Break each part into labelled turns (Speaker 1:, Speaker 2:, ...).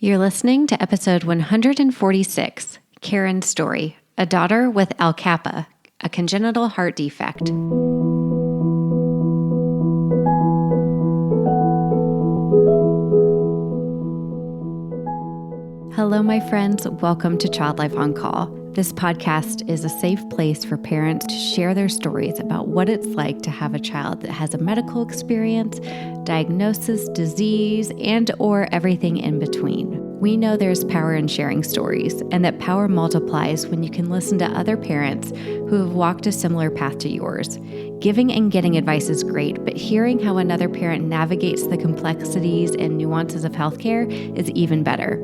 Speaker 1: You're listening to episode 146, Caryn's Story, a daughter with ALCAPA, a congenital heart defect. Hello, my friends. Welcome to Child Life on Call. This podcast is a safe place for parents to share their stories about what it's like to have a child that has a medical experience, diagnosis, disease, and or everything in between. We know there's power in sharing stories, and that power multiplies when you can listen to other parents who have walked a similar path to yours. Giving and getting advice is great, but hearing how another parent navigates the complexities and nuances of healthcare is even better.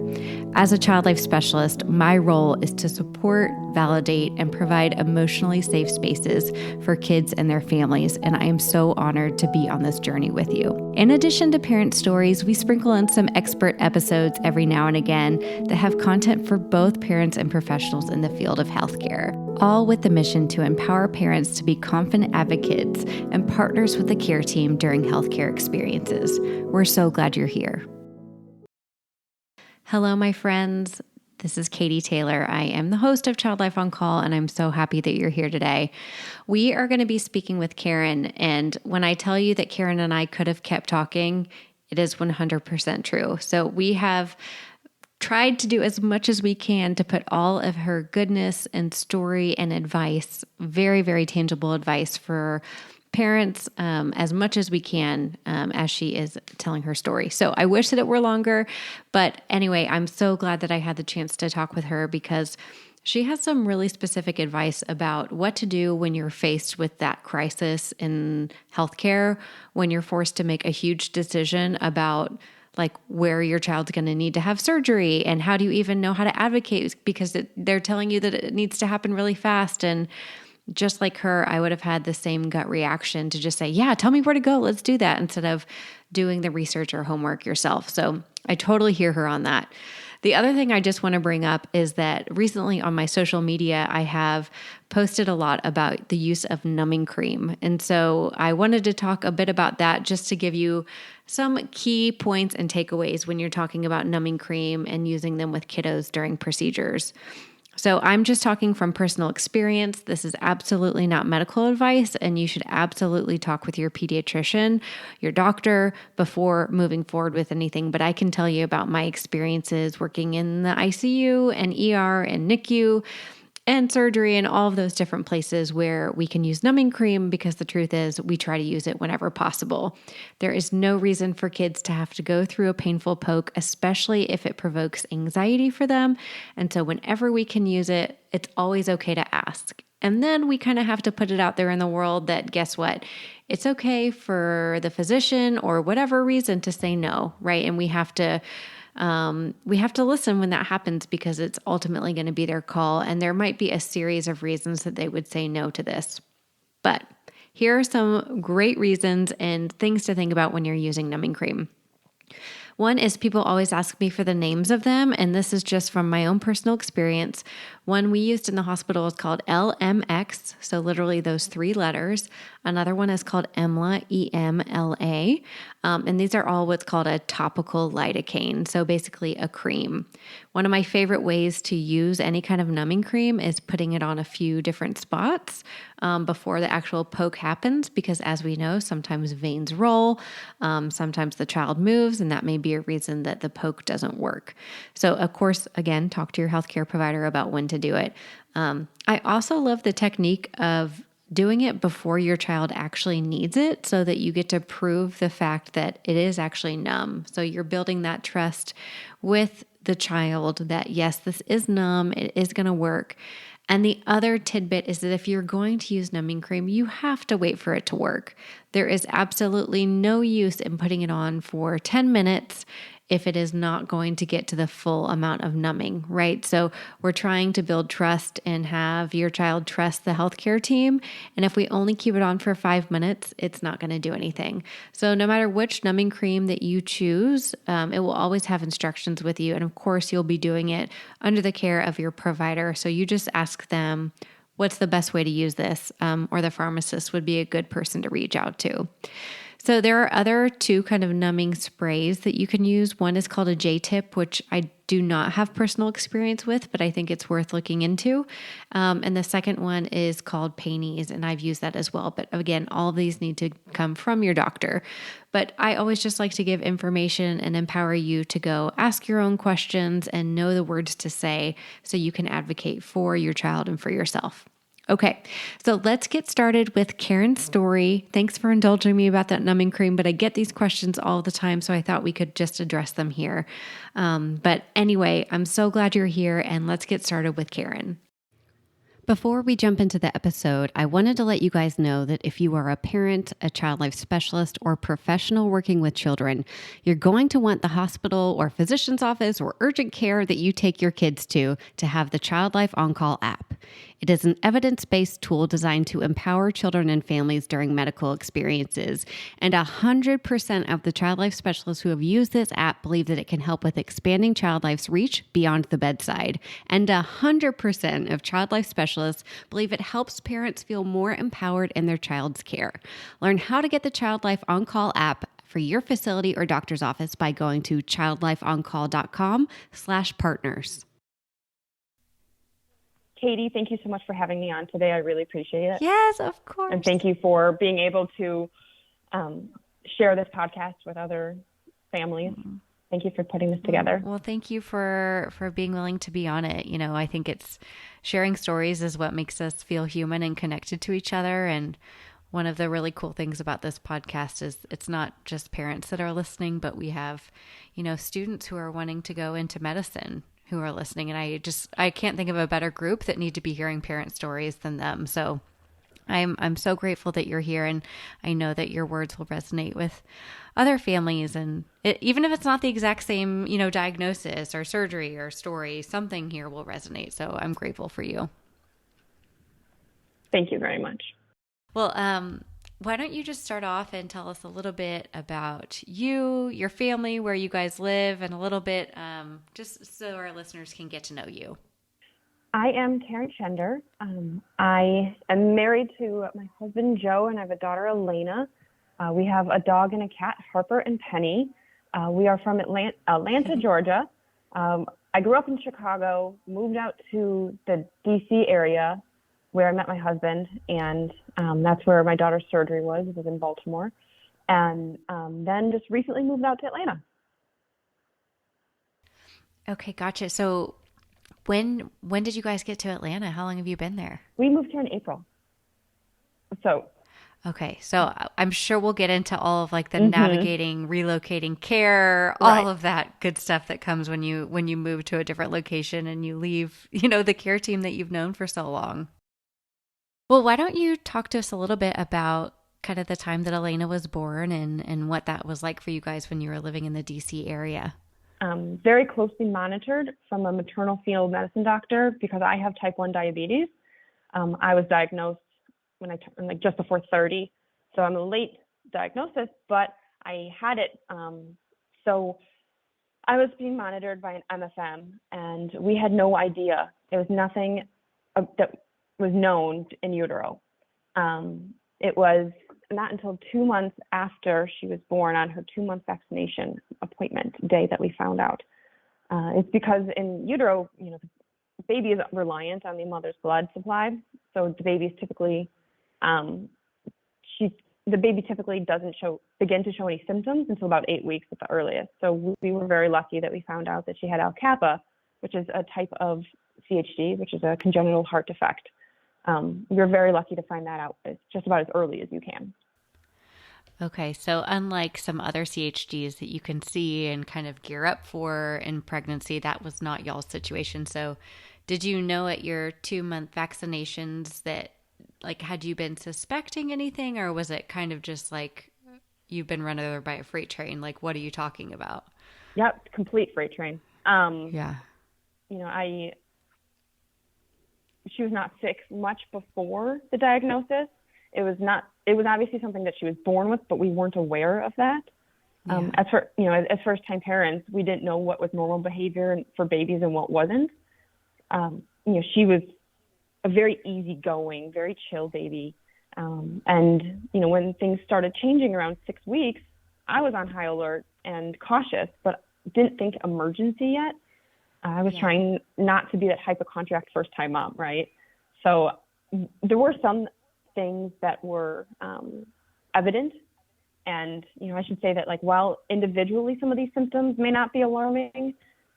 Speaker 1: As a child life specialist, my role is to support, validate, and provide emotionally safe spaces for kids and their families, and I am so honored to be on this journey with you. In addition to parent stories, we sprinkle in some expert episodes every now and again that have content for both parents and professionals in the field of healthcare, all with the mission to empower parents to be confident advocates and partners with the care team during healthcare experiences. We're so glad you're here. Hello, my friends. This is Katie Taylor. I am the host of Child Life on Call, and I'm so happy that you're here today. We are going to be speaking with Caryn, and when I tell you that Caryn and I could have kept talking, it is 100% true. So we have tried to do as much as we can to put all of her goodness and story and advice, very, very tangible advice for parents as much as we can as she is telling her story. So I wish that it were longer, but anyway, I'm so glad that I had the chance to talk with her because she has some really specific advice about what to do when you're faced with that crisis in healthcare, when you're forced to make a huge decision about like where your child's going to need to have surgery and how do you even know how to advocate because they're telling you that it needs to happen really fast. And just like her, I would have had the same gut reaction to just say, yeah, tell me where to go. Let's do that instead of doing the research or homework yourself. So I totally hear her on that. The other thing I just want to bring up is that recently on my social media, I have posted a lot about the use of numbing cream. And so I wanted to talk a bit about that just to give you some key points and takeaways when you're talking about numbing cream and using them with kiddos during procedures. So I'm just talking from personal experience. This is absolutely not medical advice, and you should absolutely talk with your pediatrician, your doctor, before moving forward with anything. But I can tell you about my experiences working in the ICU and ER and NICU and surgery and all of those different places where we can use numbing cream because the truth is we try to use it whenever possible. There is no reason for kids to have to go through a painful poke, especially if it provokes anxiety for them. And so whenever we can use it, it's always okay to ask. And then we kind of have to put it out there in the world that guess what? It's okay for the physician or whatever reason to say no, right? And we have to listen when that happens because it's ultimately going to be their call. And there might be a series of reasons that they would say no to this. But here are some great reasons and things to think about when you're using numbing cream. One is people always ask me for the names of them, and this is just from my own personal experience. One we used in the hospital is called LMX, so literally those three letters. Another one is called EMLA, E-M-L-A, and these are all what's called a topical lidocaine, so basically a cream. One of my favorite ways to use any kind of numbing cream is putting it on a few different spots before the actual poke happens, because as we know, sometimes veins roll, sometimes the child moves, and that may be a reason that the poke doesn't work. So of course, again, talk to your healthcare provider about when to do it. I also love the technique of doing it before your child actually needs it so that you get to prove the fact that it is actually numb. So you're building that trust with the child that yes, this is numb, it is going to work. And the other tidbit is that if you're going to use numbing cream, you have to wait for it to work. There is absolutely no use in putting it on for 10 minutes if it is not going to get to the full amount of numbing, right? So we're trying to build trust and have your child trust the healthcare team. And if we only keep it on for 5 minutes, it's not going to do anything. So no matter which numbing cream that you choose, it will always have instructions with you. And of course, you'll be doing it under the care of your provider. So you just ask them, what's the best way to use this? Or the pharmacist would be a good person to reach out to. So there are other two kind of numbing sprays that you can use. One is called a J-tip, which I do not have personal experience with, but I think it's worth looking into. And the second one is called pain ease, and I've used that as well. But again, all of these need to come from your doctor. But I always just like to give information and empower you to go ask your own questions and know the words to say so you can advocate for your child and for yourself. Okay, so let's get started with Caryn's story. Thanks for indulging me about that numbing cream, but I get these questions all the time, so I thought we could just address them here. But anyway, I'm so glad you're here, and let's get started with Caryn. Before we jump into the episode, I wanted to let you guys know that if you are a parent, a child life specialist, or professional working with children, you're going to want the hospital or physician's office or urgent care that you take your kids to have the Child Life On-Call app. It is an evidence-based tool designed to empower children and families during medical experiences. And 100% of the child life specialists who have used this app believe that it can help with expanding child life's reach beyond the bedside. And 100% of child life specialists believe it helps parents feel more empowered in their child's care. Learn how to get the Child Life On-Call app for your facility or doctor's office by going to childlifeoncall.com/partners.
Speaker 2: Katie, thank you so much for having me on today. I really appreciate it.
Speaker 1: Yes, of course.
Speaker 2: And thank you for being able to share this podcast with other families. Thank you for putting this together.
Speaker 1: Well, thank you for being willing to be on it. You know, I think it's sharing stories is what makes us feel human and connected to each other. And one of the really cool things about this podcast is it's not just parents that are listening, but we have, you know, students who are wanting to go into medicine who are listening. And I can't think of a better group that need to be hearing parent stories than them. So I'm so grateful that you're here, and I know that your words will resonate with other families. And even if it's not the exact same, you know, diagnosis or surgery or story, something here will resonate. So I'm grateful for you.
Speaker 2: Thank you very much.
Speaker 1: Well, why don't you just start off and tell us a little bit about you, your family, where you guys live, and a little bit just so our listeners can get to know you.
Speaker 2: I am Caryn Shender. I am married to my husband, Joe, and I have a daughter, Elaina. We have a dog and a cat, Harper and Penny. We are from Atlanta, Georgia. I grew up in Chicago, moved out to the D.C. area where I met my husband, and that's where my daughter's surgery was. It was in Baltimore. And then just recently moved out to Atlanta.
Speaker 1: Okay, gotcha. So when did you guys get to Atlanta? How long have you been there?
Speaker 2: We moved here in April.
Speaker 1: Okay, so I'm sure we'll get into all of like the navigating, relocating care, all of that good stuff that comes when you move to a different location and you leave, you know, the care team that you've known for so long. Well, why don't you talk to us a little bit about kind of the time that Elaina was born and what that was like for you guys when you were living in the DC area?
Speaker 2: Very closely monitored from a maternal fetal medicine doctor because I have type 1 diabetes. I was diagnosed when I turned like just before 30. So I'm a late diagnosis, but I had it. So I was being monitored by an MFM, and we had no idea. There was nothing that was known in utero. It was not until 2 months after she was born on her 2-month vaccination appointment day that we found out. It's because in utero, you know, the baby is reliant on the mother's blood supply. So the baby's typically, the baby typically doesn't begin to show any symptoms until about 8 weeks at the earliest. So we were very lucky that we found out that she had ALCAPA, which is a type of CHD, which is a congenital heart defect. You're very lucky to find that out just about as early as you can.
Speaker 1: Okay, so unlike some other CHDs that you can see and kind of gear up for in pregnancy, that was not y'all's situation. So did you know at your 2-month vaccinations that, like, had you been suspecting anything, or was it kind of just like you've been run over by a freight train? Like, what are you talking about?
Speaker 2: Yep, complete freight train.
Speaker 1: Yeah.
Speaker 2: You know, she was not sick much before the diagnosis. It was obviously something that she was born with, but we weren't aware of that. Yeah. As first-time parents, we didn't know what was normal behavior for babies and what wasn't. She was a very easygoing, very chill baby. And, when things started changing around 6 weeks, I was on high alert and cautious, but didn't think emergency yet. I was trying not to be that hypochondriac first time mom, right? So there were some things that were evident. And, I should say that, like, while individually some of these symptoms may not be alarming,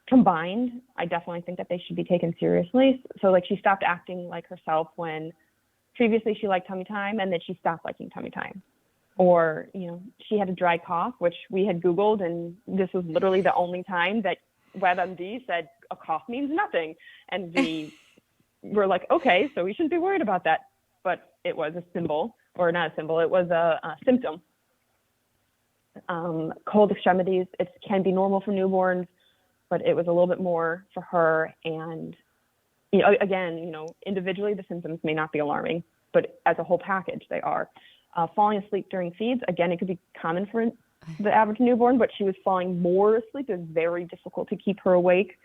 Speaker 2: combined, I definitely think that they should be taken seriously. So, like, she stopped acting like herself when previously she liked tummy time, and then she stopped liking tummy time. Or, she had a dry cough, which we had Googled, and this was literally the only time that WebMD said a cough means nothing. And we were like, okay, so we shouldn't be worried about that. But it was a symbol, or not a symbol, it was a symptom. Cold extremities, it can be normal for newborns, but it was a little bit more for her. And, again, individually the symptoms may not be alarming, but as a whole package, they are. Falling asleep during feeds, again, it could be common for the average newborn, but she was falling more asleep. It was very difficult to keep her awake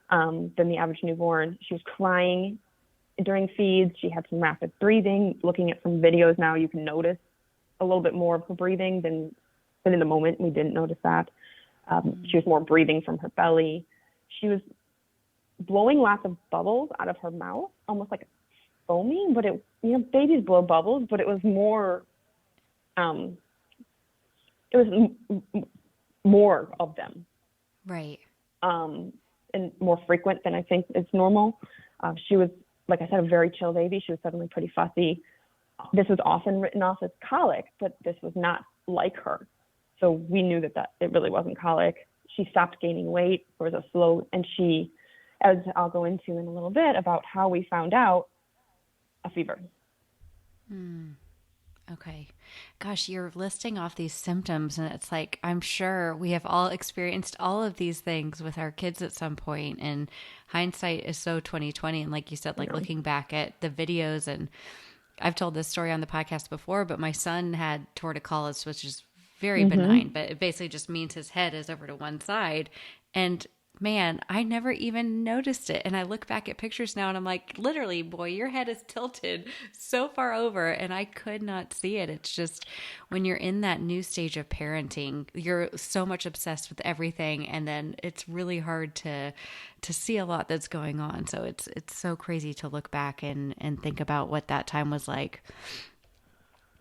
Speaker 2: than the average newborn. She was crying during feeds. She had some rapid breathing. Looking at some videos now, you can notice a little bit more of her breathing than in the moment. We didn't notice that. She was more breathing from her belly. She was blowing lots of bubbles out of her mouth, almost like foaming, but babies blow bubbles, but it was more, more of them.
Speaker 1: Right.
Speaker 2: And more frequent than I think is normal. She was, like I said, a very chill baby. She was suddenly pretty fussy. This was often written off as colic, but this was not like her. So we knew that it really wasn't colic. She stopped gaining weight. There was a slow, and she, as I'll go into in a little bit about how we found out, a fever.
Speaker 1: Okay. Gosh, you're listing off these symptoms, and it's like, I'm sure we have all experienced all of these things with our kids at some point, and hindsight is so 2020. And like you said, like looking back at the videos, and I've told this story on the podcast before, but my son had torticollis, which is very benign, but it basically just means his head is over to one side. And man, I never even noticed it. And I look back at pictures now and I'm like, literally, boy, your head is tilted so far over, and I could not see it. It's just when you're in that new stage of parenting, you're so much obsessed with everything. And then it's really hard to see a lot that's going on. So it's so crazy to look back and think about what that time was like.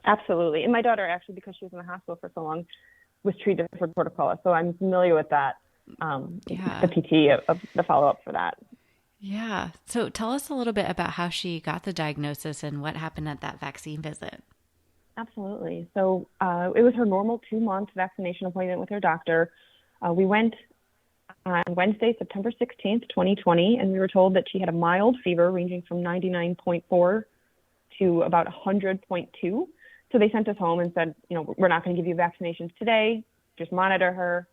Speaker 2: Absolutely. And my daughter, actually, because she was in the hospital for so long, was treated for torticollis. So I'm familiar with that. The PT of the follow-up for that.
Speaker 1: Yeah. So tell us a little bit about how she got the diagnosis and what happened at that vaccine visit.
Speaker 2: Absolutely. So it was her normal 2-month vaccination appointment with her doctor. We went on Wednesday, September 16th, 2020, and we were told that she had a mild fever ranging from 99.4 to about 100.2. So they sent us home and said, we're not going to give you vaccinations today. Just monitor her.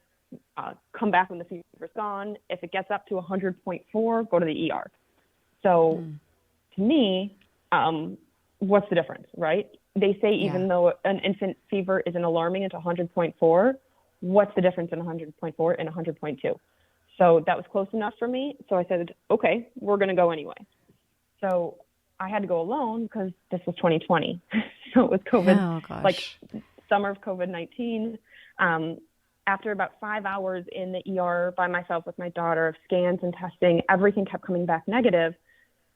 Speaker 2: Come back when the fever's gone. If it gets up to 100.4, go to the ER. So to me, what's the difference, right? They say even though an infant fever isn't alarming at 100.4, what's the difference in 100.4 and 100.2? So that was close enough for me. So I said, okay, we're going to go anyway. So I had to go alone because this was 2020. So it was COVID, like summer of COVID-19. After about 5 hours in the ER by myself with my daughter of scans and testing, everything kept coming back negative.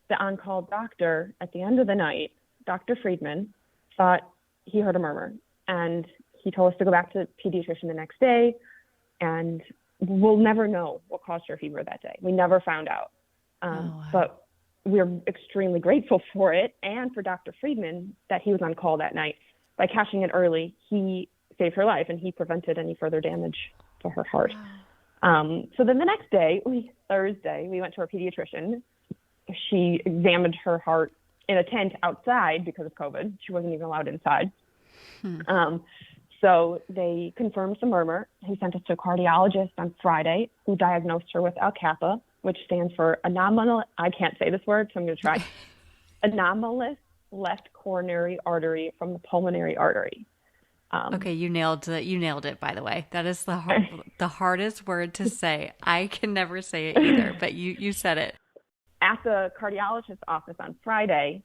Speaker 2: The on-call doctor at the end of the night, Dr. Friedman, thought he heard a murmur. And he told us to go back to the pediatrician the next day. And we'll never know what caused her fever that day. We never found out. But we're extremely grateful for it and for Dr. Friedman that he was on call that night. By catching it early, he saved her life and he prevented any further damage to her heart. So then the next day, Thursday, we went to our pediatrician. She examined her heart in a tent outside because of COVID. She wasn't even allowed inside. So they confirmed the murmur. He sent us to a cardiologist on Friday who diagnosed her with ALCAPA, which stands for I can't say this word, so I'm going to try. Anomalous left coronary artery from the pulmonary artery.
Speaker 1: Okay, you nailed it, by the way. That is the hardest word to say. I can never say it either, but you said it.
Speaker 2: At the cardiologist's office on Friday,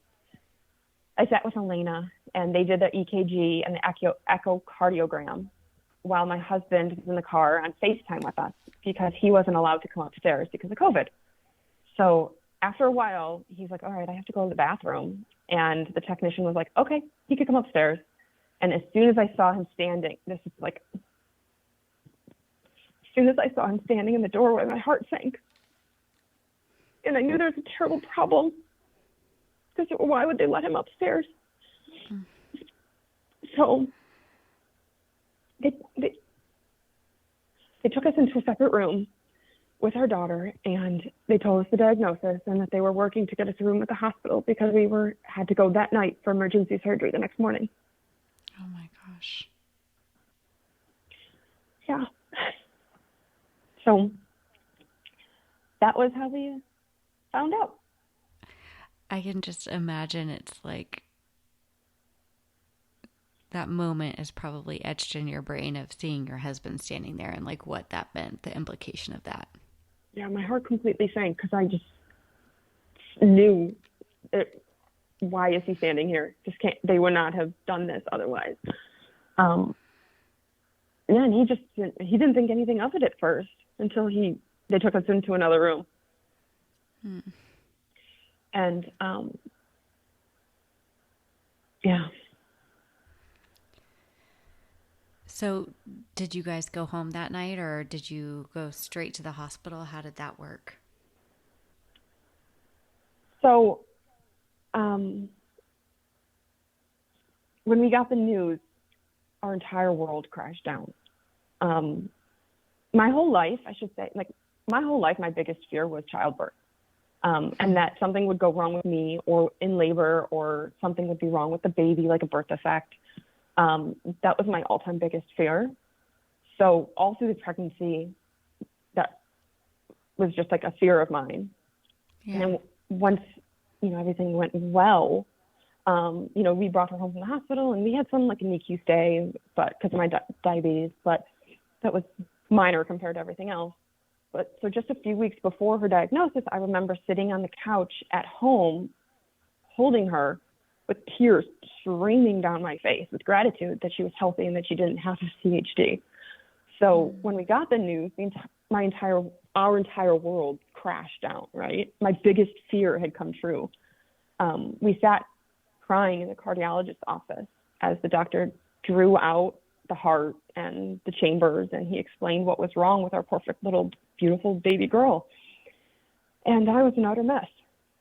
Speaker 2: I sat with Elaina, and they did the EKG and the echocardiogram while my husband was in the car on FaceTime with us because he wasn't allowed to come upstairs because of COVID. So after a while, he's like, all right, I have to go to the bathroom. And the technician was like, okay, he could come upstairs. And as soon as I saw him standing, as soon as I saw him standing in the doorway, my heart sank. And I knew there was a terrible problem because why would they let him upstairs? So they took us into a separate room with our daughter, and they told us the diagnosis and that they were working to get us a room at the hospital because we had to go that night for emergency surgery the next morning.
Speaker 1: Oh my gosh.
Speaker 2: Yeah. So that was how we found out.
Speaker 1: I can just imagine it's like that moment is probably etched in your brain of seeing your husband standing there and like what that meant, the implication of that.
Speaker 2: Yeah, my heart completely sank because I just knew why is he standing here? They would not have done this otherwise. Yeah, and he didn't think anything of it at first until they took us into another room. And yeah.
Speaker 1: So did you guys go home that night or did you go straight to the hospital? How did that work?
Speaker 2: So when we got the news, our entire world crashed down. My whole life, my biggest fear was childbirth. And that something would go wrong with me or in labor or something would be wrong with the baby, like a birth defect. That was my all-time biggest fear. So all through the pregnancy, that was just like a fear of mine. Yeah. And then once, everything went well, we brought her home from the hospital and we had some like a NICU stay, but because of my diabetes, but that was minor compared to everything else. But so just a few weeks before her diagnosis, I remember sitting on the couch at home, holding her with tears streaming down my face with gratitude that she was healthy and that she didn't have a CHD. So when we got the news, our entire world crashed down, right? My biggest fear had come true. We sat crying in the cardiologist's office as the doctor drew out the heart and the chambers, and he explained what was wrong with our perfect little beautiful baby girl. And I was an utter mess.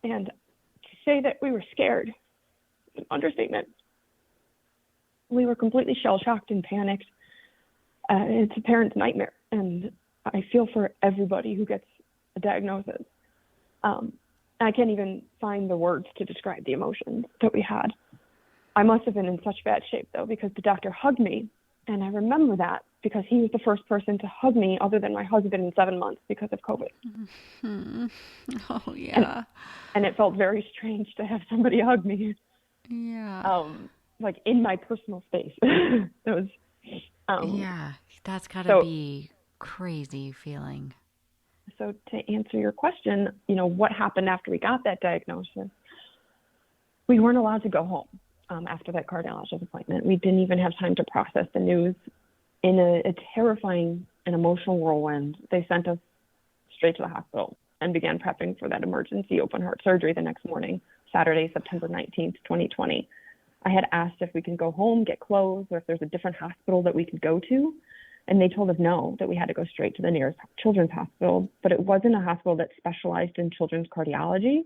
Speaker 2: And to say that we were scared, an understatement. We were completely shell-shocked and panicked. It's a parent's nightmare, and I feel for everybody who gets a diagnosis. I can't even find the words to describe the emotions that we had. I must have been in such bad shape, though, because the doctor hugged me, and I remember that because he was the first person to hug me other than my husband in 7 months because of COVID.
Speaker 1: Mm-hmm. Oh, yeah.
Speaker 2: And it felt very strange to have somebody hug me.
Speaker 1: Yeah.
Speaker 2: Like in my personal space. That was.
Speaker 1: Yeah, that's got to be crazy feeling.
Speaker 2: So to answer your question, what happened after we got that diagnosis? We weren't allowed to go home after that cardiologist appointment. We didn't even have time to process the news. In a terrifying and emotional whirlwind, they sent us straight to the hospital and began prepping for that emergency open heart surgery the next morning, Saturday, September 19th, 2020. I had asked if we can go home, get clothes, or if there's a different hospital that we could go to. And they told us no, that we had to go straight to the nearest children's hospital. But it wasn't a hospital that specialized in children's cardiology.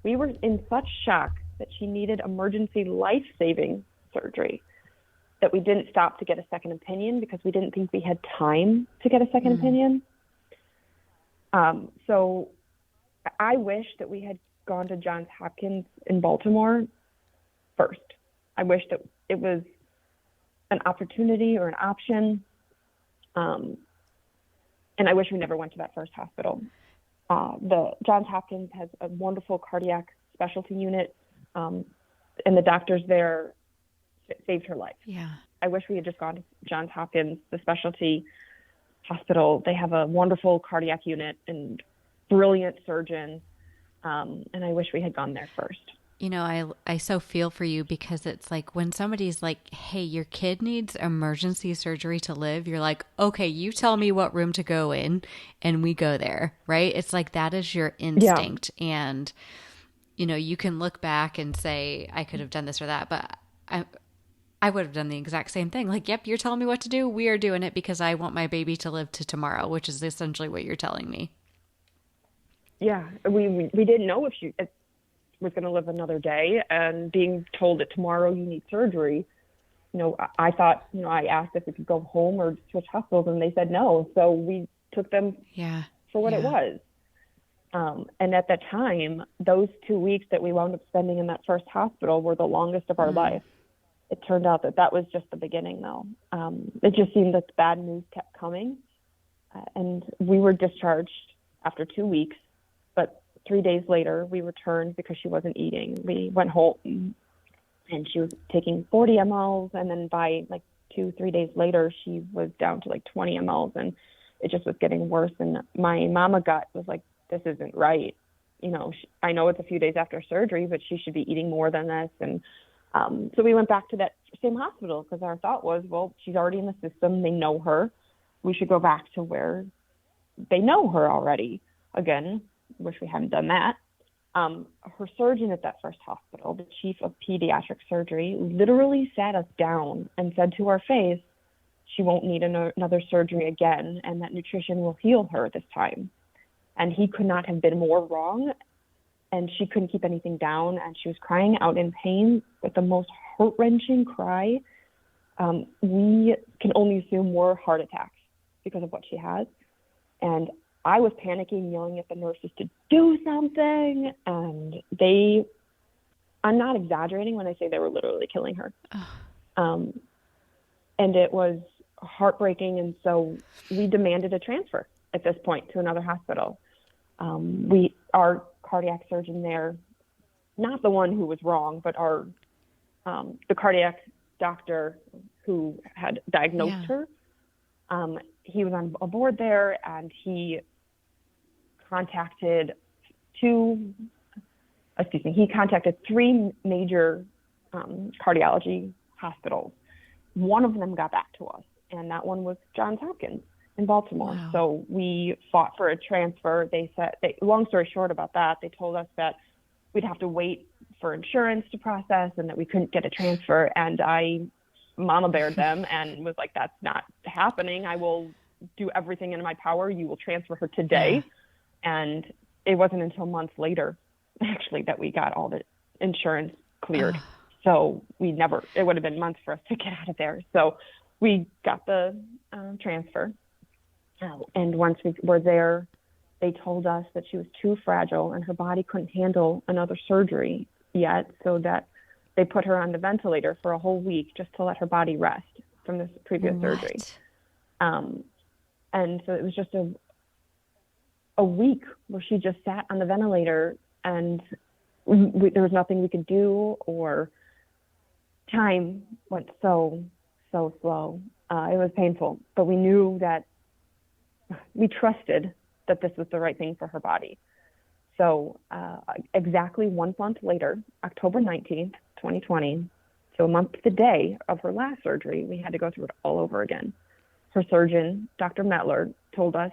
Speaker 2: We were in such shock that she needed emergency life-saving surgery that we didn't stop to get a second opinion because we didn't think we had time to get a second opinion. So I wish that we had gone to Johns Hopkins in Baltimore first. I wish that it was an opportunity or an option. And I wish we never went to that first hospital. The Johns Hopkins has a wonderful cardiac specialty unit, and the doctors there saved her life.
Speaker 1: Yeah.
Speaker 2: I wish we had just gone to Johns Hopkins, the specialty hospital. They have a wonderful cardiac unit and brilliant surgeons, and I wish we had gone there first.
Speaker 1: I so feel for you because it's like when somebody's like, hey, your kid needs emergency surgery to live, you're like, okay, you tell me what room to go in and we go there, right? It's like that is your
Speaker 2: Yeah.
Speaker 1: instinct. And, you can look back and say, I could have done this or that, but I would have done the exact same thing. Like, yep, you're telling me what to do. We are doing it because I want my baby to live to tomorrow, which is essentially what you're telling me.
Speaker 2: Yeah. We didn't know if she was going to live another day, and being told that tomorrow you need surgery, I thought, I asked if we could go home or switch hospitals, and they said no. So we took them
Speaker 1: Yeah.
Speaker 2: for what it was. And at that time, those 2 weeks that we wound up spending in that first hospital were the longest of our life. It turned out that was just the beginning, though. It just seemed that the bad news kept coming. And we were discharged after 2 weeks, but 3 days later, we returned because she wasn't eating. We went home, and she was taking 40 mLs, and then by like 2-3 days later, she was down to like 20 mLs, and it just was getting worse. And my mama gut was like, this isn't right. I know it's a few days after surgery, but she should be eating more than this. And so we went back to that same hospital because our thought was, well, she's already in the system. They know her. We should go back to where they know her already. Again, wish we hadn't done that. Her surgeon at that first hospital, the chief of pediatric surgery, literally sat us down and said to our face, she won't need another surgery again, and that nutrition will heal her this time. And he could not have been more wrong. And she couldn't keep anything down, and she was crying out in pain with the most heart-wrenching cry. We can only assume more heart attacks because of what she has. And I was panicking, yelling at the nurses to do something. And I'm not exaggerating when I say they were literally killing her. And it was heartbreaking. And so we demanded a transfer at this point to another hospital. Our cardiac surgeon there, not the one who was wrong, but the cardiac doctor who had diagnosed her, he was on a board there, and he contacted three major cardiology hospitals. One of them got back to us, and that one was Johns Hopkins in Baltimore.
Speaker 1: Wow.
Speaker 2: So we fought for a transfer. Long story short about that, they told us that we'd have to wait for insurance to process and that we couldn't get a transfer. And I mama beared them and was like, that's not happening. I will do everything in my power. You will transfer her today. Yeah. And it wasn't until months later, actually, that we got all the insurance cleared. So it would have been months for us to get out of there. So we got the transfer. And once we were there, they told us that she was too fragile and her body couldn't handle another surgery yet, so that they put her on the ventilator for a whole week just to let her body rest from this previous surgery. And so it was just a week where she just sat on the ventilator, and there was nothing we could do, or time went so slow. It was painful, but we knew that we trusted that this was the right thing for her body. So exactly 1 month later, October 19th, 2020, so a month to the day of her last surgery, we had to go through it all over again. Her surgeon, Dr. Metler, told us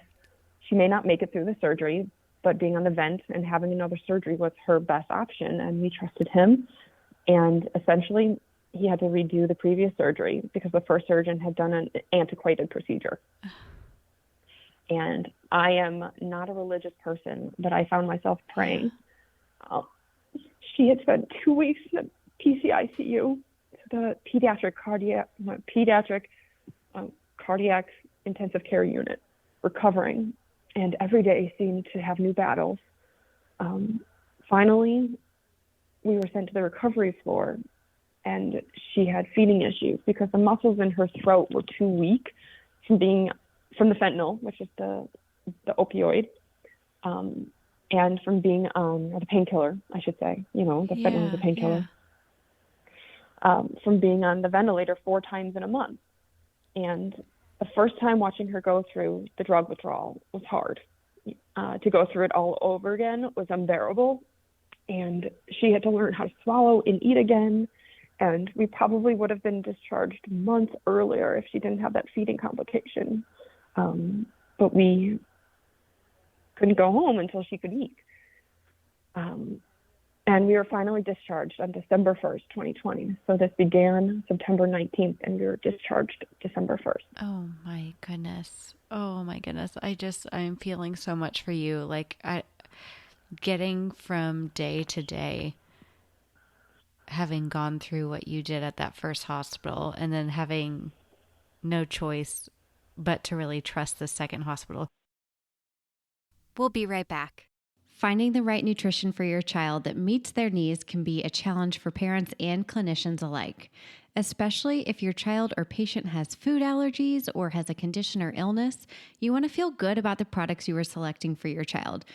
Speaker 2: she may not make it through the surgery, but being on the vent and having another surgery was her best option, and we trusted him. And essentially, he had to redo the previous surgery because the first surgeon had done an antiquated procedure. And I am not a religious person, but I found myself praying. She had spent 2 weeks in the PCICU, the pediatric cardiac intensive care unit, recovering, and every day seemed to have new battles. Finally, we were sent to the recovery floor, and she had feeding issues because the muscles in her throat were too weak from the fentanyl, which is the opioid, and from being or the painkiller, I should say. The fentanyl is a painkiller. From being on the ventilator 4 times in a month. And the first time watching her go through the drug withdrawal was hard. To go through it all over again was unbearable. and she had to learn how to swallow and eat again. And we probably would have been discharged months earlier if she didn't have that feeding complication. But we couldn't go home until she could eat. And we were finally discharged on December 1st, 2020. So this began September 19th, and we were discharged December 1st.
Speaker 1: Oh my goodness. Oh my goodness. I'm feeling so much for you. Like getting from day to day, having gone through what you did at that first hospital, and then having no choice but to really trust the second hospital. We'll be right back. Finding the right nutrition for your child that meets their needs can be a challenge for parents and clinicians alike, especially if your child or patient has food allergies or has a condition or illness. You want to feel good about the products you are selecting for your child.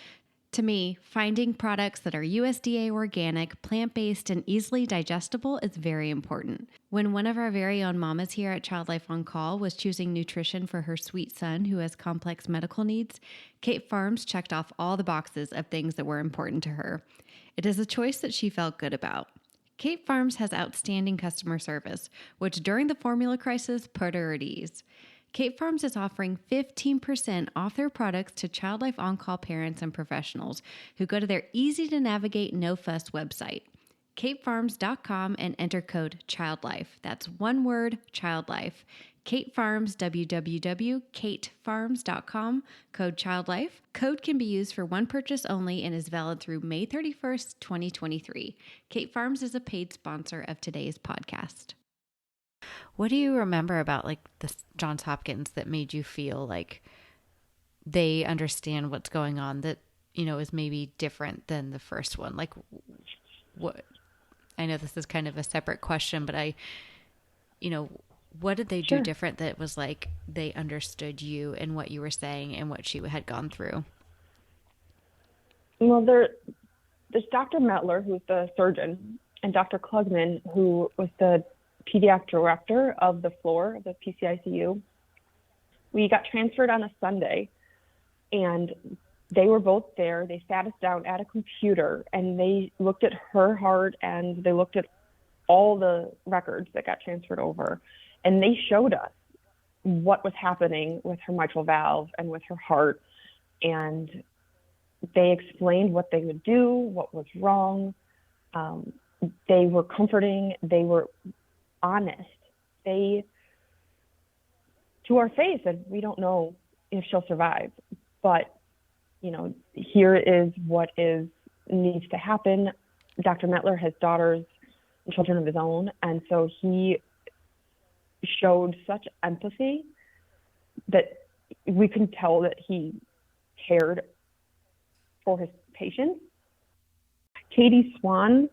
Speaker 1: To me, finding products that are USDA organic, plant-based, and easily digestible is very important. When one of our very own mamas here at Child Life on Call was choosing nutrition for her sweet son who has complex medical needs, Kate Farms checked off all the boxes of things that were important to her. It is a choice that she felt good about. Kate Farms has outstanding customer service, which during the formula crisis put her at ease. Kate Farms is offering 15% off their products to Child Life On Call parents and professionals who go to their easy-to-navigate, no-fuss website, katefarms.com, and enter code CHILDLIFE. That's one word, CHILDLIFE. Kate Farms, www.katefarms.com, code CHILDLIFE. Code can be used for one purchase only and is valid through May 31st, 2023. Kate Farms is a paid sponsor of today's podcast. What do you remember about like the Johns Hopkins that made you feel like they understand what's going on that, is maybe different than the first one? Like what, I know this is kind of a separate question, but what did they do different that was like they understood you and what you were saying and what she had gone through?
Speaker 2: Well, there's Dr. Mettler, who's the surgeon, and Dr. Klugman, who was the pediatric director of the floor of the PCICU. We got transferred on a Sunday, and they were both there. They sat us down at a computer, and they looked at her heart, and they looked at all the records that got transferred over, and they showed us what was happening with her mitral valve and with her heart, and they explained what they would do, what was wrong. They were comforting. They were honest. They, to our face, said, we don't know if she'll survive, but here is what needs to happen. Dr. Mettler has daughters and children of his own, and so he showed such empathy that we can tell that he cared for his patients. Katie Swan,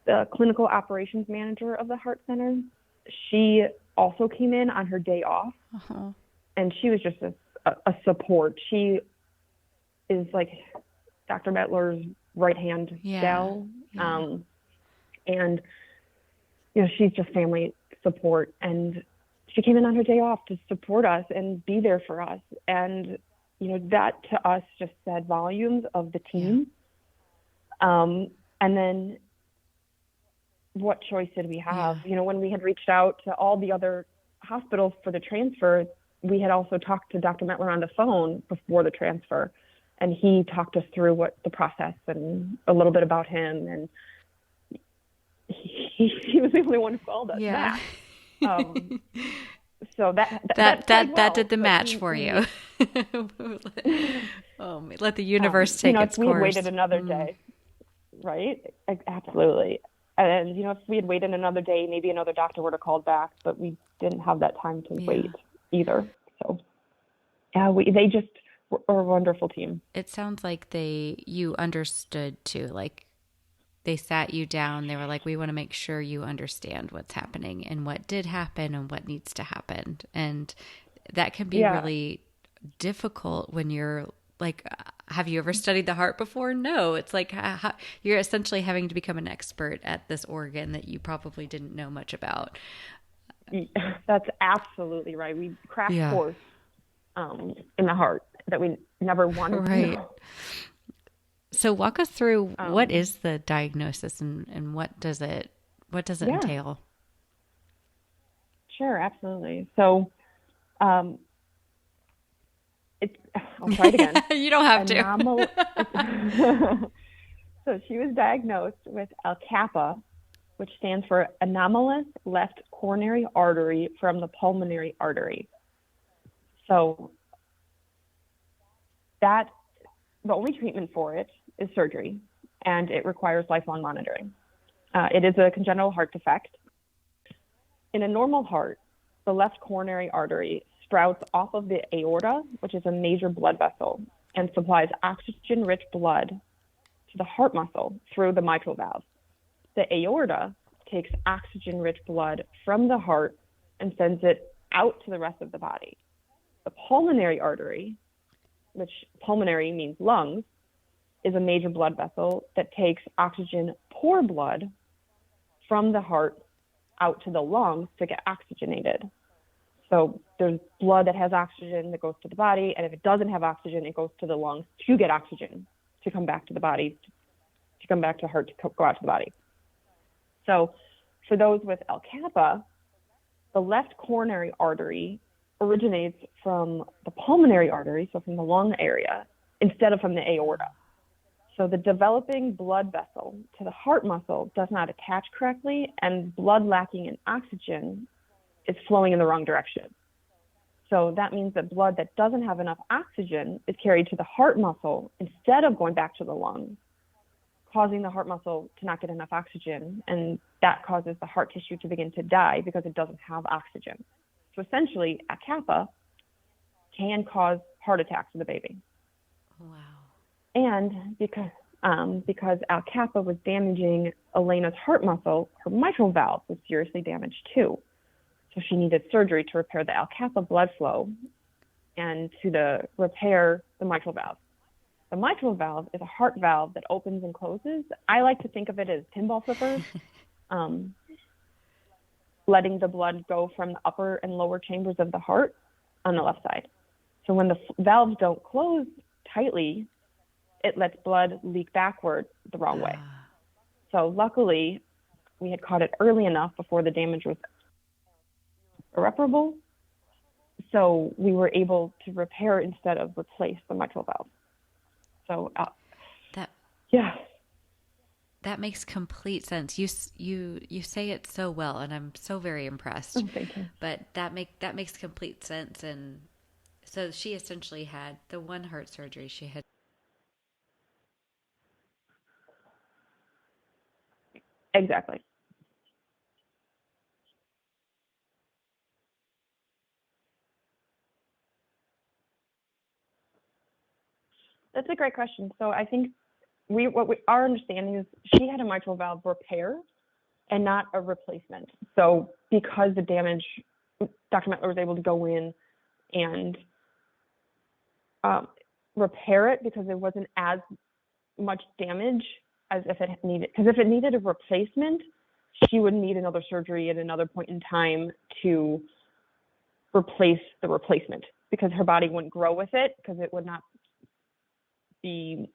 Speaker 2: the clinical operations manager of the Heart Center, she also came in on her day off, and she was just a support. She is like Dr. Mettler's right-hand gal, and she's just family support, and she came in on her day off to support us and be there for us, and that to us just said volumes of the team. And then what choice did we have? When we had reached out to all the other hospitals for the transfer, we had also talked to Dr. Mettler on the phone before the transfer, and he talked us through what the process and a little bit about him, and he was the only one who called us back. So that
Speaker 1: did the match for you. Let the universe take its course.
Speaker 2: We had waited another day, right? Absolutely. And if we had waited another day, maybe another doctor would have called back, but we didn't have that time to wait either. So they just were a wonderful team.
Speaker 1: It sounds like you understood too. Like they sat you down. They were like, we want to make sure you understand what's happening and what did happen and what needs to happen. And that can be really difficult when you're like, have you ever studied the heart before? No. It's like you're essentially having to become an expert at this organ that you probably didn't know much about.
Speaker 2: That's absolutely right. We crash course in the heart that we never wanted to know.
Speaker 1: So walk us through what is the diagnosis and what does it entail?
Speaker 2: Sure, absolutely. So I'll try it again.
Speaker 1: You don't have to.
Speaker 2: So she was diagnosed with ALCAPA, which stands for anomalous left coronary artery from the pulmonary artery. So the only treatment for it is surgery, and it requires lifelong monitoring. It is a congenital heart defect. In a normal heart, the left coronary artery sprouts off of the aorta, which is a major blood vessel, and supplies oxygen-rich blood to the heart muscle through the mitral valve. The aorta takes oxygen-rich blood from the heart and sends it out to the rest of the body. The pulmonary artery, which pulmonary means lungs, is a major blood vessel that takes oxygen-poor blood from the heart out to the lungs to get oxygenated. So there's blood that has oxygen that goes to the body, and if it doesn't have oxygen, it goes to the lungs to get oxygen to come back to the body, to come back to the heart, to go out to the body. So for those with ALCAPA, the left coronary artery originates from the pulmonary artery, so from the lung area, instead of from the aorta. So the developing blood vessel to the heart muscle does not attach correctly, and blood lacking in oxygen is flowing in the wrong direction. So that means that blood that doesn't have enough oxygen is carried to the heart muscle instead of going back to the lungs, causing the heart muscle to not get enough oxygen, and that causes the heart tissue to begin to die because it doesn't have oxygen. So essentially, ALCAPA can cause heart attacks in the baby.
Speaker 1: Wow.
Speaker 2: And because ALCAPA was damaging Elaina's heart muscle, her mitral valve was seriously damaged too. So she needed surgery to repair the ALCAPA blood flow and to repair the mitral valve. The mitral valve is a heart valve that opens and closes. I like to think of it as pinball flippers, letting the blood go from the upper and lower chambers of the heart on the left side. So when the valves don't close tightly, it lets blood leak backward the wrong way. So luckily, we had caught it early enough before the damage was irreparable. So we were able to repair instead of replace the mitral valve. So
Speaker 1: that makes complete sense. You say it so well, and I'm so very impressed.
Speaker 2: Oh, thank you.
Speaker 1: But that makes complete sense. And so she essentially had the one heart surgery she had.
Speaker 2: Exactly. That's a great question. So I think our understanding is she had a mitral valve repair and not a replacement. So because the damage, Dr. Mettler was able to go in and repair it because there wasn't as much damage as if it needed. Because if it needed a replacement, she would need another surgery at another point in time to replace the replacement, because her body wouldn't grow with it, because it would be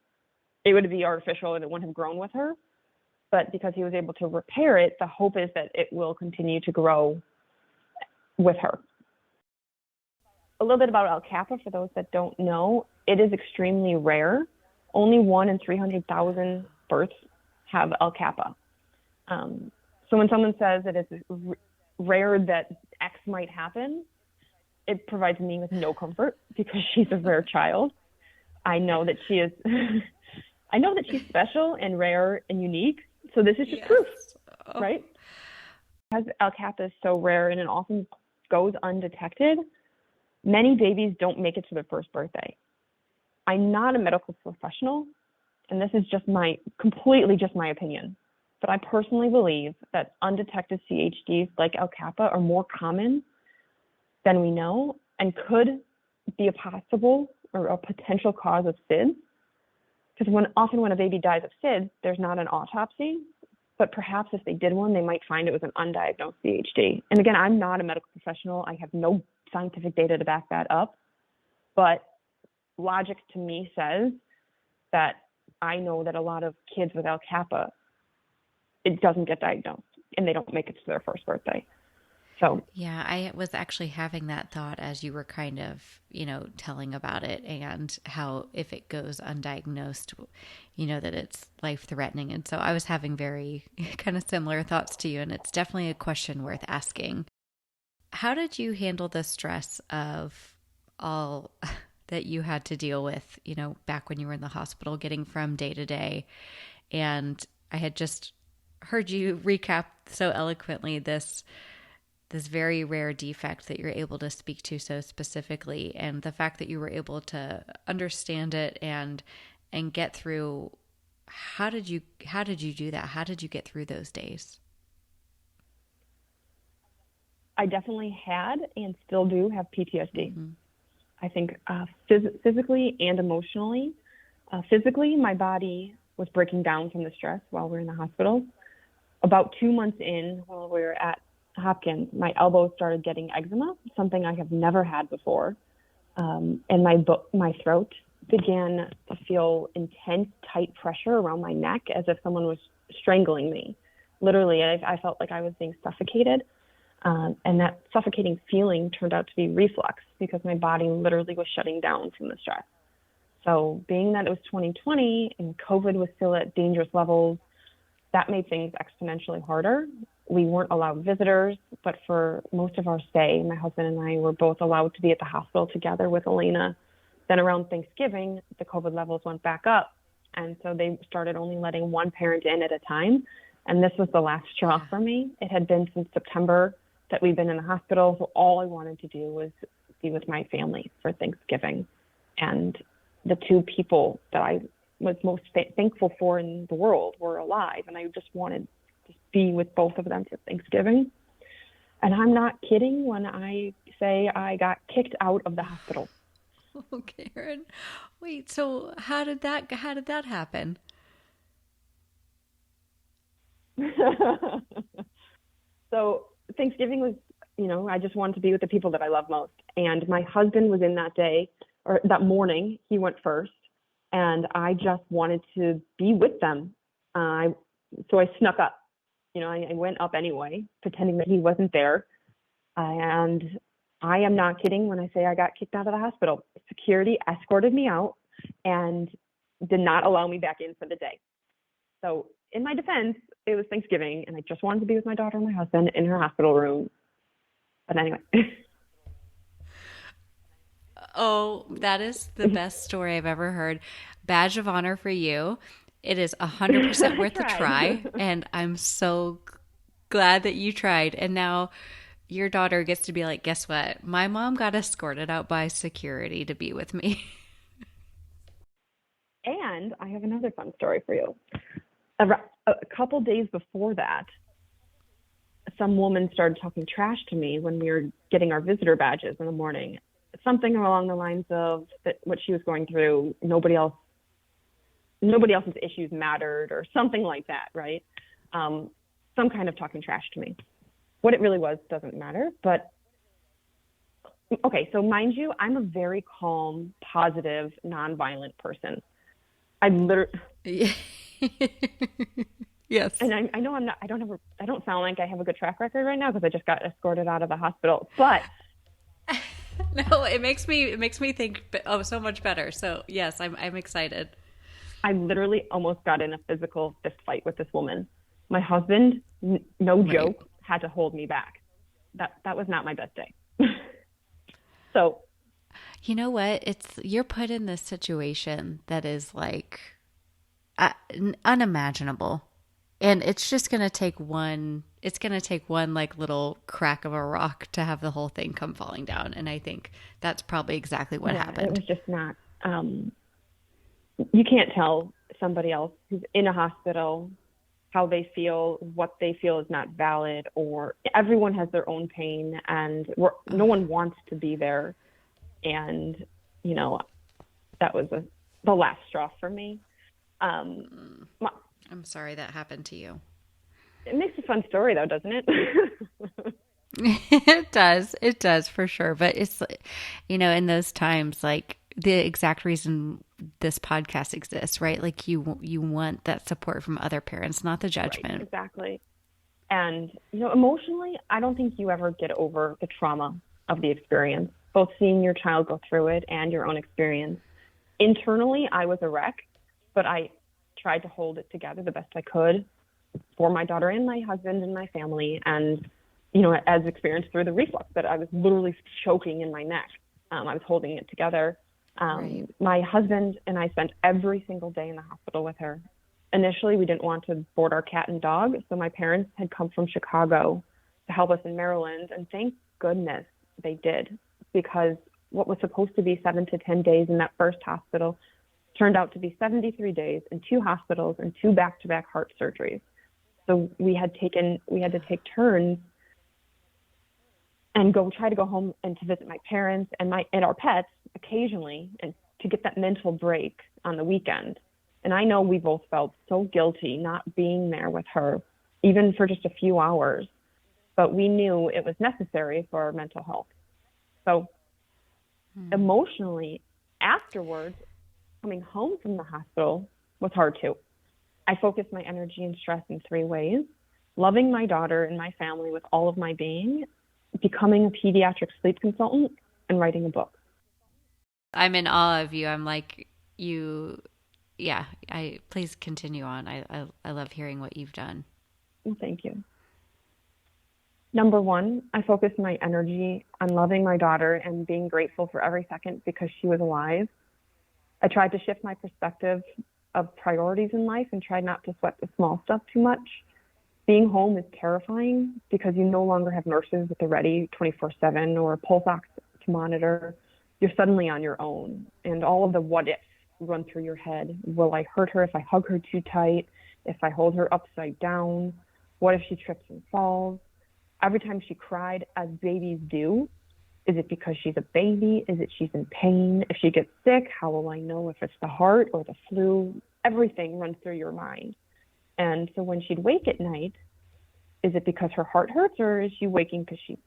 Speaker 2: artificial and it wouldn't have grown with her. But because he was able to repair it, the hope is that it will continue to grow with her. A little bit about ALCAPA, for those that don't know, it is extremely rare. Only 1 in 300,000 births have ALCAPA. So when someone says that it's rare that X might happen, it provides me with no comfort, because she's a rare child. I know that she is. I know that she's special and rare and unique. So this is just proof, right? Because ALCAPA is so rare and it often goes undetected, many babies don't make it to their first birthday. I'm not a medical professional, and this is completely just my opinion, but I personally believe that undetected CHDs like ALCAPA are more common than we know, and could be a possible or a potential cause of SIDS. Because often when a baby dies of SIDS, there's not an autopsy, but perhaps if they did one, they might find it was an undiagnosed CHD. And again, I'm not a medical professional. I have no scientific data to back that up, but logic to me says that I know that a lot of kids with ALCAPA, it doesn't get diagnosed and they don't make it to their first birthday. So
Speaker 1: Yeah, I was actually having that thought as you were kind of, telling about it and how if it goes undiagnosed, that it's life threatening. And so I was having very kind of similar thoughts to you, and it's definitely a question worth asking. How did you handle the stress of all that you had to deal with, back when you were in the hospital, getting from day to day? And I had just heard you recap so eloquently this very rare defect that you're able to speak to so specifically, and the fact that you were able to understand it and get through. How did you do that? How did you get through those days?
Speaker 2: I definitely had and still do have PTSD.
Speaker 1: Mm-hmm.
Speaker 2: I think physically and emotionally. Physically, my body was breaking down from the stress while we were in the hospital. About 2 months in, while we were at Hopkins, my elbow started getting eczema, something I have never had before. And my throat began to feel intense, tight pressure around my neck as if someone was strangling me. Literally, I felt like I was being suffocated. And that suffocating feeling turned out to be reflux because my body literally was shutting down from the stress. So being that it was 2020 and COVID was still at dangerous levels, that made things exponentially harder. We weren't allowed visitors, but for most of our stay, my husband and I were both allowed to be at the hospital together with Elaina. Then around Thanksgiving, the COVID levels went back up. And so they started only letting one parent in at a time. And this was the last straw for me. It had been since September that we've been in the hospital. So all I wanted to do was be with my family for Thanksgiving. And the two people that I was most thankful for in the world were alive. And I just wanted to be with both of them for Thanksgiving. And I'm not kidding when I say I got kicked out of the hospital.
Speaker 1: Oh, Caryn. Wait, so how did that happen?
Speaker 2: So Thanksgiving was, I just wanted to be with the people that I love most. And my husband was in that day, or that morning, he went first. And I just wanted to be with them. So I snuck up. I went up anyway, pretending that he wasn't there. And I am not kidding when I say I got kicked out of the hospital. Security escorted me out and did not allow me back in for the day. So in my defense, it was Thanksgiving, and I just wanted to be with my daughter and my husband in her hospital room. But anyway.
Speaker 1: Oh, that is the best story I've ever heard. Badge of honor for you. It is 100% worth a try, and I'm so glad that you tried. And now your daughter gets to be like, guess what? My mom got escorted out by security to be with me.
Speaker 2: And I have another fun story for you. A couple days before that, some woman started talking trash to me when we were getting our visitor badges in the morning. Something along the lines of that what she was going through, nobody else's issues mattered, or something like that, right? Some kind of talking trash to me. What it really was doesn't matter, but okay, so mind you, I'm a very calm, positive, nonviolent person. I literally
Speaker 1: Yes.
Speaker 2: And I know I don't sound like I have a good track record right now because I just got escorted out of the hospital, but
Speaker 1: no, it makes me think so much better. So yes, I'm excited.
Speaker 2: I literally almost got in a physical fist fight with this woman. My husband, no joke, had to hold me back. That was not my best day. So,
Speaker 1: you know what? You're put in this situation that is like unimaginable. And it's just going to take one like little crack of a rock to have the whole thing come falling down. And I think that's probably exactly what happened.
Speaker 2: It was just not, you can't tell somebody else who's in a hospital how they feel, what they feel is not valid, or everyone has their own pain and no one wants to be there. And, that was the last straw for me.
Speaker 1: I'm sorry that happened to you.
Speaker 2: It makes a fun story though, doesn't it?
Speaker 1: It does for sure. But it's, in those times, like the exact reason this podcast exists, right? Like you want that support from other parents, not the judgment.
Speaker 2: Right, exactly. And, emotionally, I don't think you ever get over the trauma of the experience, both seeing your child go through it and your own experience. Internally, I was a wreck, but I tried to hold it together the best I could for my daughter and my husband and my family. And, as experienced through the reflux, that I was literally choking in my neck. I was holding it together.
Speaker 1: Right.
Speaker 2: My husband and I spent every single day in the hospital with her. Initially, we didn't want to board our cat and dog, so my parents had come from Chicago to help us in Maryland, and thank goodness they did, because what was supposed to be 7 to 10 days in that first hospital turned out to be 73 days in 2 hospitals and 2 back-to-back heart surgeries. So we had to take turns and try to go home and to visit my parents and our pets occasionally, and to get that mental break on the weekend. And I know we both felt so guilty not being there with her, even for just a few hours, but we knew it was necessary for our mental health. So emotionally, afterwards, coming home from the hospital was hard too. I focused my energy and stress in 3 ways: loving my daughter and my family with all of my being, becoming a pediatric sleep consultant, and writing a book.
Speaker 1: I'm in awe of you. I'm like, yeah, please continue on. I love hearing what you've done.
Speaker 2: Well, thank you. Number 1, I focused my energy on loving my daughter and being grateful for every second because she was alive. I tried to shift my perspective of priorities in life and tried not to sweat the small stuff too much. Being home is terrifying because you no longer have nurses at the ready 24/7 or a pulse ox to monitor. You're suddenly on your own, and all of the what ifs run through your head. Will I hurt her if I hug her too tight? If I hold her upside down? What if she trips and falls? Every time she cried, as babies do, is it because she's a baby? Is it she's in pain? If she gets sick, how will I know if it's the heart or the flu? Everything runs through your mind. And so when she'd wake at night, is it because her heart hurts, or is she waking because she's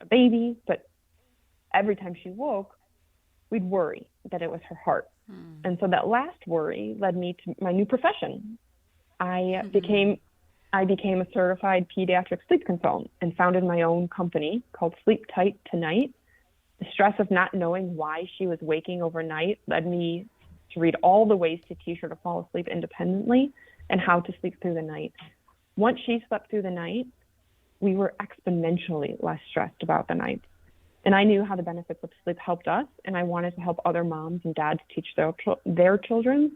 Speaker 2: a baby? But every time she woke, we'd worry that it was her heart. And so that last worry led me to my new profession. I became a certified pediatric sleep consultant and founded my own company called Sleep Tight Tonight. The stress of not knowing why she was waking overnight led me to read all the ways to teach her to fall asleep independently and how to sleep through the night. Once she slept through the night, we were exponentially less stressed about the night. And I knew how the benefits of sleep helped us, and I wanted to help other moms and dads teach their children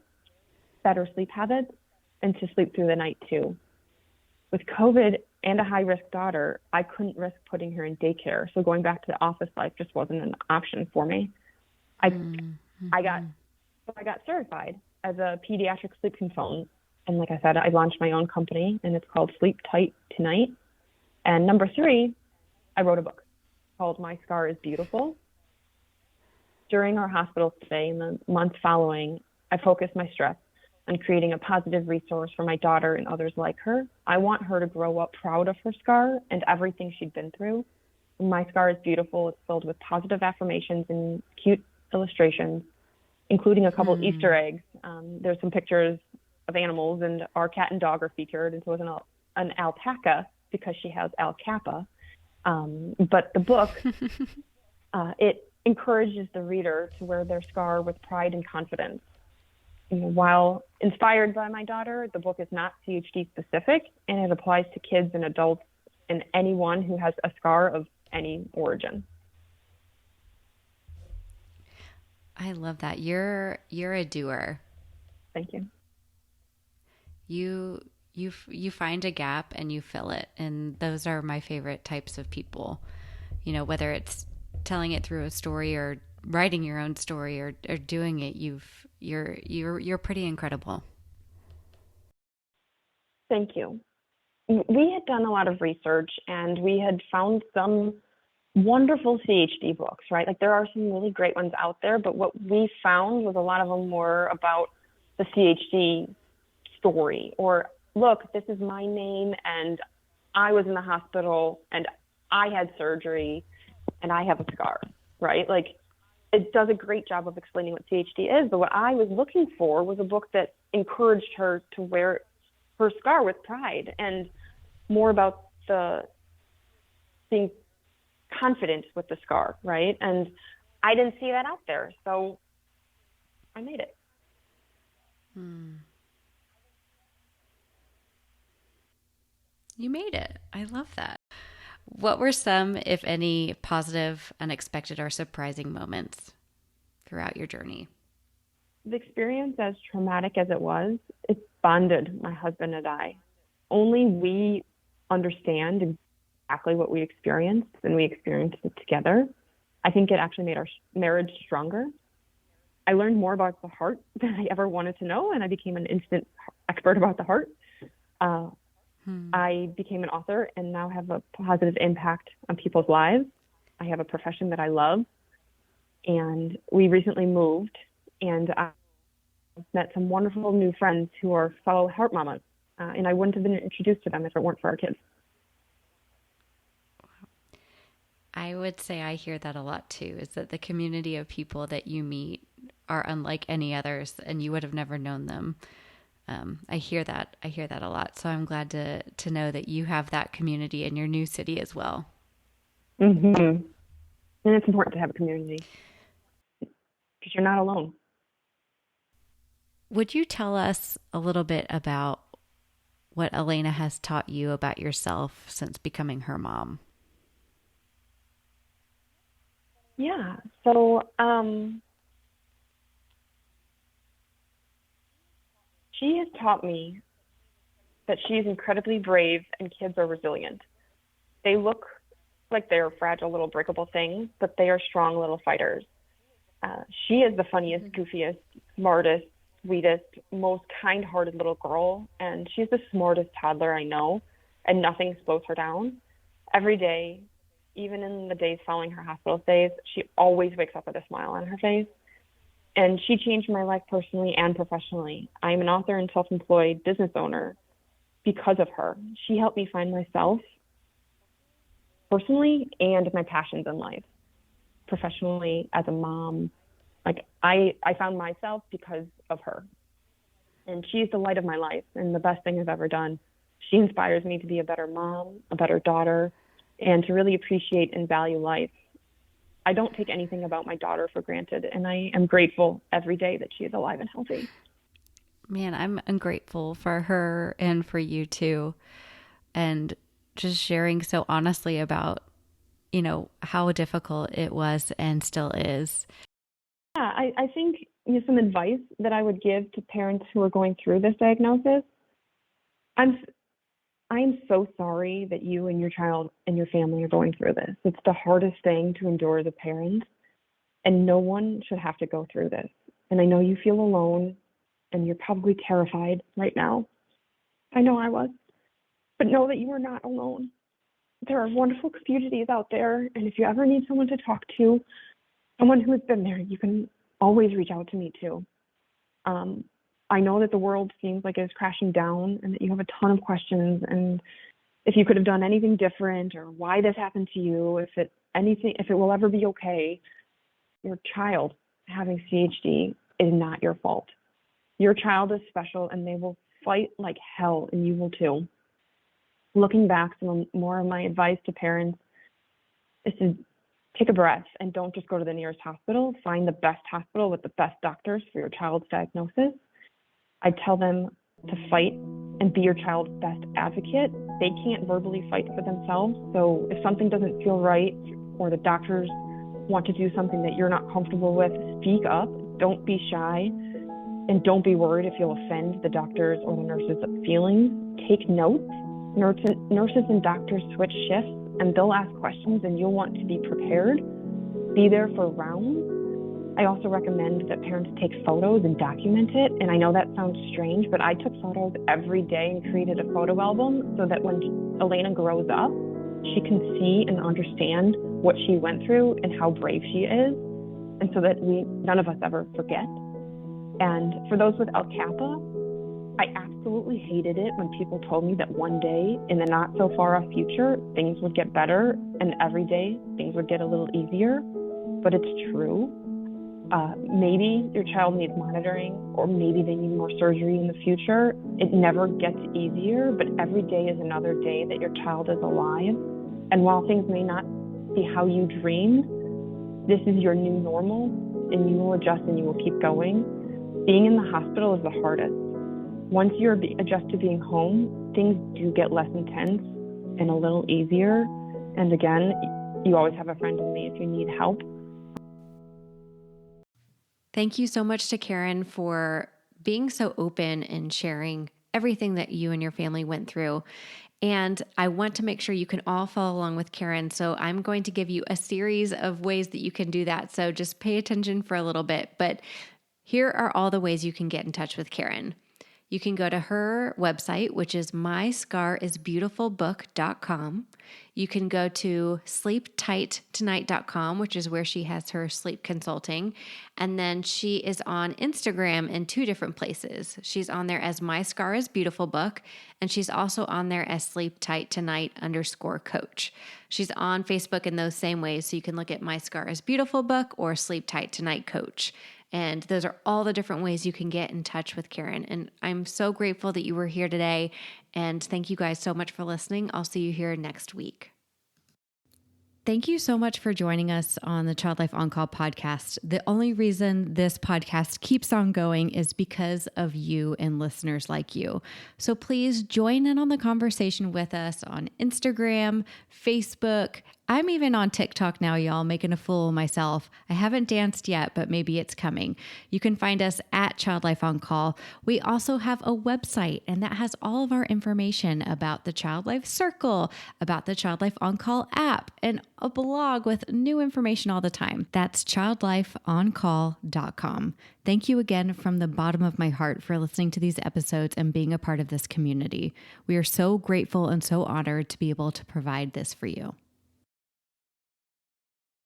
Speaker 2: better sleep habits and to sleep through the night too. With COVID and a high-risk daughter, I couldn't risk putting her in daycare, so going back to the office life just wasn't an option for me. I got certified as a pediatric sleep consultant, and like I said, I launched my own company, and it's called Sleep Tight Tonight. And number 3, I wrote a book called My Scar is Beautiful. During our hospital stay in the month following, I focused my stress on creating a positive resource for my daughter and others like her. I want her to grow up proud of her scar and everything she'd been through. My Scar is Beautiful. It's filled with positive affirmations and cute illustrations, including a couple Easter eggs. There's some pictures of animals, and our cat and dog are featured. And so it's an alpaca because she has ALCAPA. But the book, it encourages the reader to wear their scar with pride and confidence. While inspired by my daughter, the book is not CHD specific, and it applies to kids and adults and anyone who has a scar of any origin.
Speaker 1: I love that. You're a doer.
Speaker 2: Thank you.
Speaker 1: You find a gap and you fill it, and those are my favorite types of people. Whether it's telling it through a story or writing your own story or doing it, you're pretty incredible.
Speaker 2: Thank you. We had done a lot of research, and we had found some wonderful CHD books, right? Like there are some really great ones out there, but what we found was a lot of them were about the CHD story, or look, this is my name and I was in the hospital and I had surgery and I have a scar, right? Like it does a great job of explaining what CHD is. But what I was looking for was a book that encouraged her to wear her scar with pride and more about being confident with the scar, right? And I didn't see that out there, so I made it.
Speaker 1: You made it. I love that. What were some, if any, positive, unexpected, or surprising moments throughout your journey?
Speaker 2: The experience, as traumatic as it was, it bonded my husband and I. Only we understand exactly what we experienced, and we experienced it together. I think it actually made our marriage stronger. I learned more about the heart than I ever wanted to know, and I became an instant expert about the heart. I became an author and now have a positive impact on people's lives. I have a profession that I love, and we recently moved, and I met some wonderful new friends who are fellow heart mamas, and I wouldn't have been introduced to them if it weren't for our kids.
Speaker 1: I would say I hear that a lot too, is that the community of people that you meet are unlike any others, and you would have never known them. I hear that a lot. So I'm glad to know that you have that community in your new city as well.
Speaker 2: Mm-hmm. And it's important to have a community because you're not alone.
Speaker 1: Would you tell us a little bit about what Elaina has taught you about yourself since becoming her mom?
Speaker 2: Yeah. So, she has taught me that she is incredibly brave and kids are resilient. They look like they're fragile little breakable things, but they are strong little fighters. She is the funniest, goofiest, smartest, sweetest, most kind-hearted little girl, and she's the smartest toddler I know, and nothing slows her down. Every day, even in the days following her hospital stays, she always wakes up with a smile on her face. And she changed my life personally and professionally. I'm an author and self-employed business owner because of her. She helped me find myself personally and my passions in life. Professionally, as a mom, like I found myself because of her. And she's the light of my life and the best thing I've ever done. She inspires me to be a better mom, a better daughter, and to really appreciate and value life. I don't take anything about my daughter for granted, and I am grateful every day that she is alive and healthy.
Speaker 1: Man, I'm ungrateful for her and for you too. And just sharing so honestly about, how difficult it was and still is.
Speaker 2: Yeah, I think some advice that I would give to parents who are going through this diagnosis. I'm so sorry that you and your child and your family are going through this. It's the hardest thing to endure as a parent, and no one should have to go through this. And I know you feel alone, and you're probably terrified right now. I know I was. But know that you are not alone. There are wonderful communities out there, and if you ever need someone to talk to, someone who has been there, you can always reach out to me too. I know that the world seems like it's crashing down and that you have a ton of questions, and if you could have done anything different or why this happened to you, if it will ever be okay. Your child having CHD is not your fault. Your child is special and they will fight like hell, and you will too. Looking back, some more of my advice to parents is to take a breath and don't just go to the nearest hospital. Find the best hospital with the best doctors for your child's diagnosis. I tell them to fight and be your child's best advocate. They can't verbally fight for themselves. So if something doesn't feel right or the doctors want to do something that you're not comfortable with, speak up. Don't be shy. And don't be worried if you'll offend the doctors or the nurses' feelings. Take notes. Nurses and doctors switch shifts, and they'll ask questions, and you'll want to be prepared. Be there for rounds. I also recommend that parents take photos and document it. And I know that sounds strange, but I took photos every day and created a photo album so that when Elaina grows up, she can see and understand what she went through and how brave she is, and so that none of us ever forget. And for those with ALCAPA, I absolutely hated it when people told me that one day in the not so far off future, things would get better and every day things would get a little easier. But it's true. Maybe your child needs monitoring, or maybe they need more surgery in the future. It never gets easier, but every day is another day that your child is alive. And while things may not be how you dreamed, this is your new normal, and you will adjust and you will keep going. Being in the hospital is the hardest. Once you're adjusted to being home, things do get less intense and a little easier. And again, you always have a friend in me if you need help.
Speaker 1: Thank you so much to Caryn for being so open and sharing everything that you and your family went through. And I want to make sure you can all follow along with Caryn. So I'm going to give you a series of ways that you can do that. So just pay attention for a little bit. But here are all the ways you can get in touch with Caryn. You can go to her website, which is myscarisbeautifulbook.com. You can go to sleeptighttonight.com, which is where she has her sleep consulting. And then she is on Instagram in 2 different places. She's on there as myscarisbeautifulbook, and she's also on there as sleeptighttonight_coach. She's on Facebook in those same ways. So you can look at My Scar is Beautiful Book or Sleep Tight Tonight Coach. And those are all the different ways you can get in touch with Caryn. And I'm so grateful that you were here today. And thank you guys so much for listening. I'll see you here next week. Thank you so much for joining us on the Child Life On Call podcast. The only reason this podcast keeps on going is because of you and listeners like you. So please join in on the conversation with us on Instagram, Facebook. I'm even on TikTok now, y'all, making a fool of myself. I haven't danced yet, but maybe it's coming. You can find us at Child Life On Call. We also have a website, and that has all of our information about the Child Life Circle, about the Child Life On Call app, and a blog with new information all the time. That's childlifeoncall.com. Thank you again from the bottom of my heart for listening to these episodes and being a part of this community. We are so grateful and so honored to be able to provide this for you.